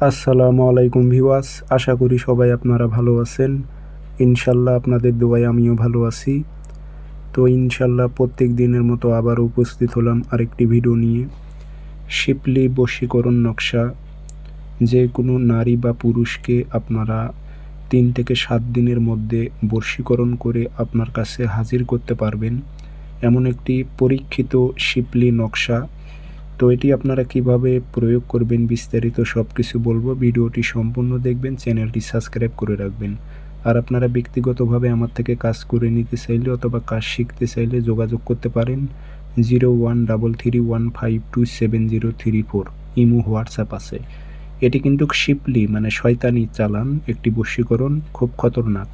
আসসালামু আলাইকুম ভিউয়ার্স, আশা করি সবাই আপনারা ভালো আছেন। ইনশাল্লাহ আপনাদের দোয়ায় আমিও ভালো আছি। তো ইনশাল্লাহ প্রত্যেক দিনের মতো আবার উপস্থিত হলাম আরেকটি ভিডিও নিয়ে। শিপলি বশীকরণ নকশা, যে কোনো নারী বা পুরুষকে আপনারা 3 থেকে 7 দিনের মধ্যে বশীকরণ করে আপনার কাছে হাজির করতে পারবেন, এমন একটি পরীক্ষিত শিপলি নকশা। তো এটি আপনারা কিভাবে প্রয়োগ করবেন বিস্তারিত সব কিছু বলবো। ভিডিওটি সম্পূর্ণ দেখবেন, চ্যানেলটি সাবস্ক্রাইব করে রাখবেন। আর আপনারা ব্যক্তিগতভাবে আমার থেকে কাজ করে নিতে চাইলে অথবা কাজ শিখতে চাইলে যোগাযোগ করতে পারেন 013315270034। ইমো হোয়াটসঅ্যাপ আছে। এটি কিন্তু শিপলি মানে শয়তানি চালান একটি বশীকরণ, খুব খতরনাক।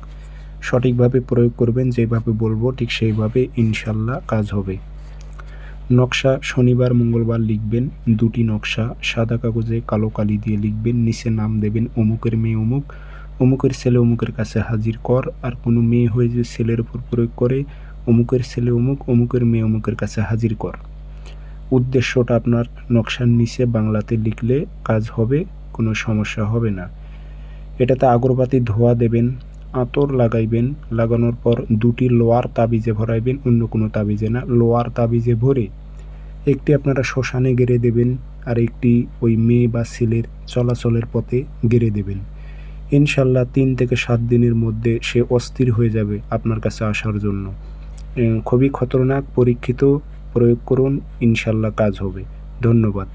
সঠিকভাবে প্রয়োগ করবেন, যেভাবে বলবো ঠিক সেইভাবে ইনশাল্লাহ কাজ হবে। নকশা শনিবার মঙ্গলবার লিখবেন, 2টি নকশা সাদা কাগজে কালো কালি দিয়ে লিখবেন। নিচে নাম দেবেন অমুকের মেয়ে অমুক, অমুকের ছেলে অমুকের কাছে হাজির কর। আর কোনো মেয়ে হয়ে যদি ছেলের উপর প্রয়োগ করে, অমুকের ছেলে অমুক, অমুকের মেয়ে অমুকের কাছে হাজির কর। উদ্দেশ্যটা আপনার নকশার নিচে বাংলাতে লিখলে কাজ হবে, কোনো সমস্যা হবে না। এটাতে আগরবাতি ধোয়া দেবেন, আতর লাগাইবেন। লাগানোর পর 2টি লোয়ার তাবিজে ভরাইবেন, অন্য কোনো তাবিজে না। লোয়ার তাবিজে ভরে একটি আপনারা শ্মশানে গেড়ে দেবেন, আর একটি ওই মেয়ে বা ছেলের চলাচলের পথে গেড়ে দেবেন। ইনশাল্লাহ 3 থেকে 7 দিনের মধ্যে সে অস্থির হয়ে যাবে আপনার কাছে আসার জন্য। খুবই খতরনাক, পরীক্ষিত, প্রয়োগ করুন, ইনশাল্লাহ কাজ হবে। ধন্যবাদ।